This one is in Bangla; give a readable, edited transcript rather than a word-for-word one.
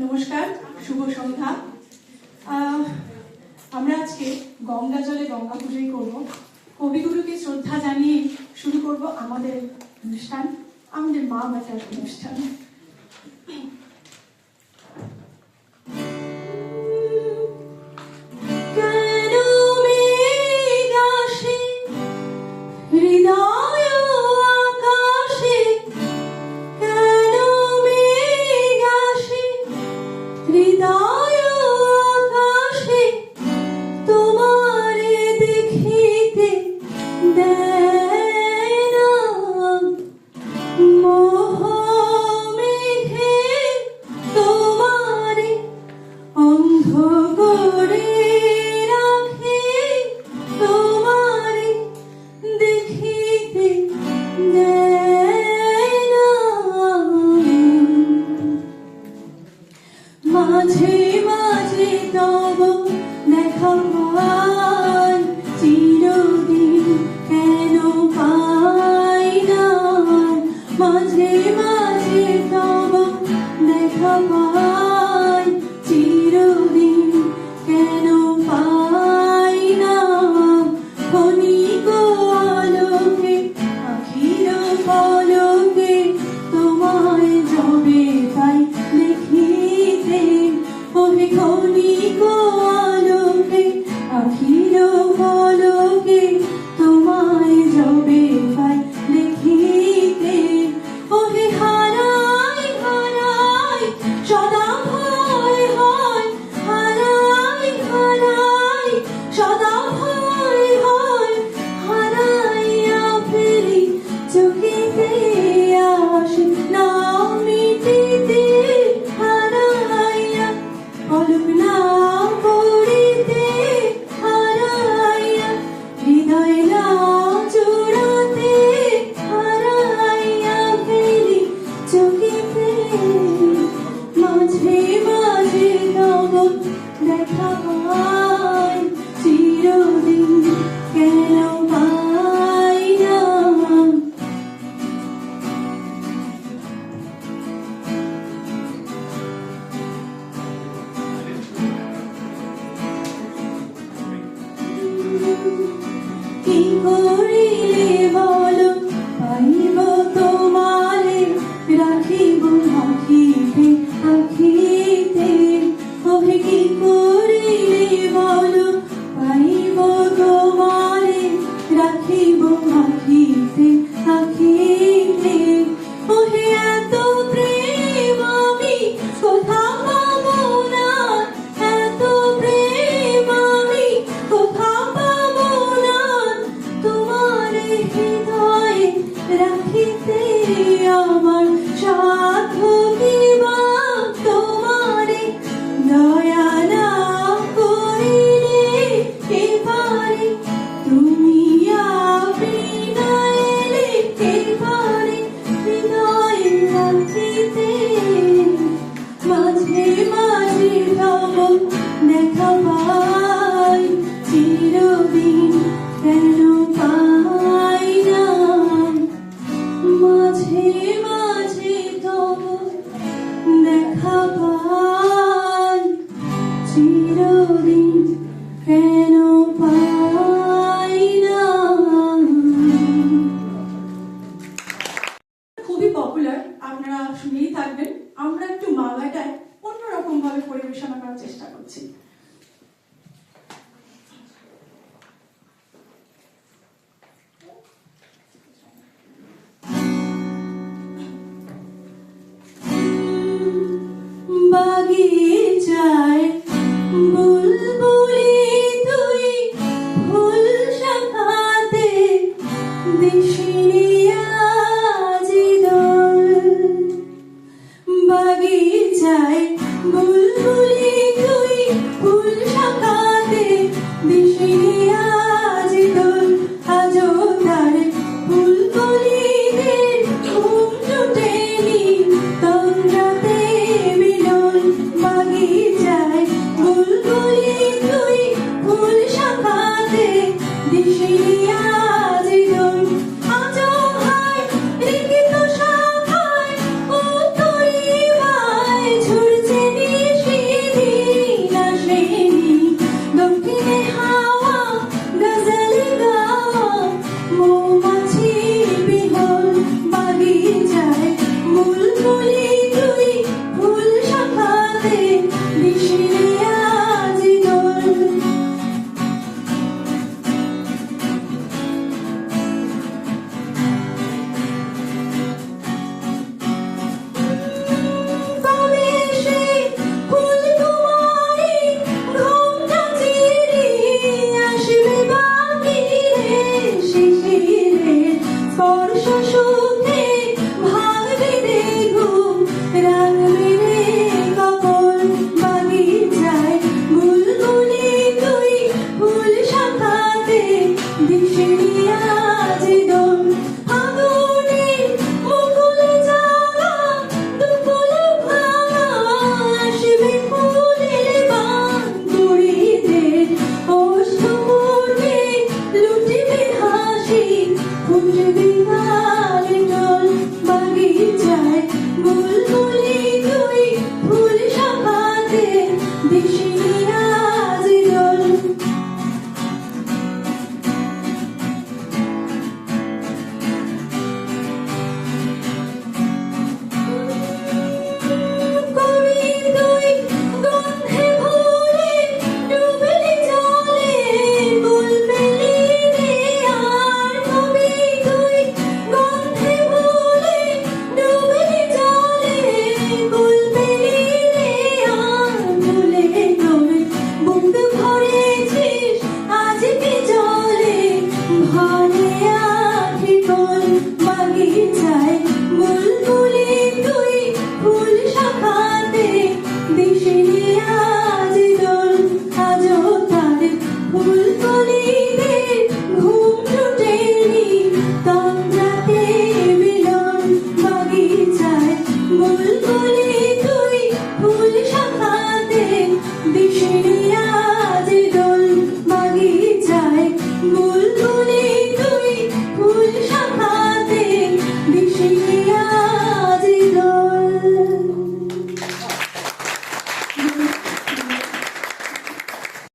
নমস্কার, শুভ সন্ধ্যা। আমরা আজকে গঙ্গা জলে গঙ্গা পুজোই করব। কবিগুরুকে শ্রদ্ধা জানিয়ে শুরু করব আমাদের অনুষ্ঠান, আমাদের মা বাটার অনুষ্ঠান। মাঝে মাঝে তব দেখা পাই, চিরদিন কেন পাই না। মাঝে মাঝে তব দেখা পাই, চিরদিন কেন পাই না। ক্ষণিক আলোকে আখির পলকে তোমায় যবে পাই দেখিতে। ওহে ক্ষণিক আলোকে আখির পলকে তোমায় যবে পাই দেখিতে। ওহে হারাই হারাই সদা ভয় হয়, হারাই হারাই সদা ভয় হয়। হারাইয়া ফেলি চোখেতে আসে না মিটিতে, হারাইয়া পলক না পড়িতে, হারাইয়া হৃদয় না জোড়াতে, হারাইয়া ফেলি চোখেতে। মাঝে মাঝে তব দেখা পাই, চিরদিন কেন পাই না। কি করিলে বলো পাইব তোমারে, রাখিব আখিতে আখিতে। ওহে কি করিলে বলো পাইব তোমারে, রাখিব আখিতে আখিতে। ওহে এত প্রেম আমি কোথা পাবো না, এত প্রেম আমি কোথা পাবো না। তোমারে হৃদয়ে রাখিতে আমার সাধ্য কি বা, তোমারে দয়া না করিলে কে পারে। তুমি আপনি না এলে কে পারে হৃদয়ে রাখিতে। মাঝে মাঝে তব দেখা পাই, চিরদিন কেন পাই না। মাঝে মাঝে তব দেখা পাই, চিরদিন কেন পাই না। খুবই পপুলার, আপনারা শুনেই থাকবেন। আমরা একটু বাংলাটায় অন্যরকম ভাবে পরিবেশনা করার চেষ্টা করছি।